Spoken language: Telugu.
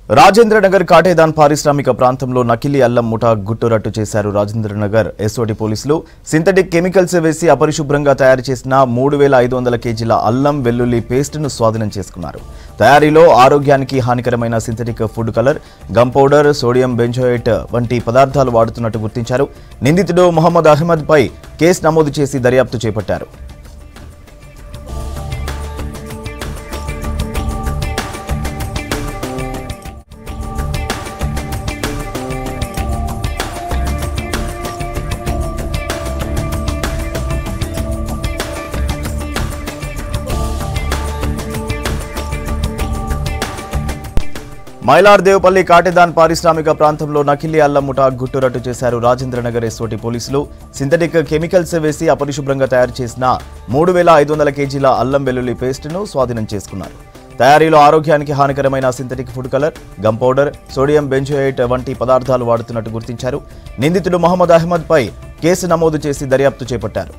రాజేంద్రనగర్ కాటేదాన్ పారిశ్రామిక ప్రాంతంలో నకిలీ అల్లం ముఠా గుట్టురట్టు చేశారు. రాజేంద్రనగర్ ఎస్ఓటి పోలీసులు సింథటిక్ కెమికల్స్ వేసి అపరిశుభ్రంగా తయారు చేసిన 3500 కేజీల అల్లం వెల్లుల్లి పేస్ట్ను స్వాధీనం చేసుకున్నారు. తయారీలో ఆరోగ్యానికి హానికరమైన synthetic food colour, gum powder, sodium benzoate వంటి పదార్థాలు వాడుతున్నట్టు గుర్తించారు. నిందితుడు మొహమ్మద్ అహ్మద్ పై కేసు నమోదు చేసి దర్యాప్తు చేపట్టారు. మైలార్దేవపల్లి కాటేదాన్ పారిశ్రామిక ప్రాంతంలో నకిలీ అల్లం ముఠా గుట్టురట్టు చేశారు. రాజేంద్రనగర్ ఎస్ఓటి పోలీసులు సింథటిక్ కెమికల్స్ వేసి అపరిశుభ్రంగా తయారు చేసిన 3500 కేజీల అల్లం వెల్లుల్లి పేస్ట్ను స్వాధీనం చేసుకున్నారు. తయారీలో ఆరోగ్యానికి హానికరమైన synthetic food colour, gum powder, sodium benzoate వంటి పదార్థాలు వాడుతున్నట్టు గుర్తించారు. నిందితుడు మొహమ్మద్ అహ్మద్ పై కేసు నమోదు చేసి దర్యాప్తు చేపట్టారు.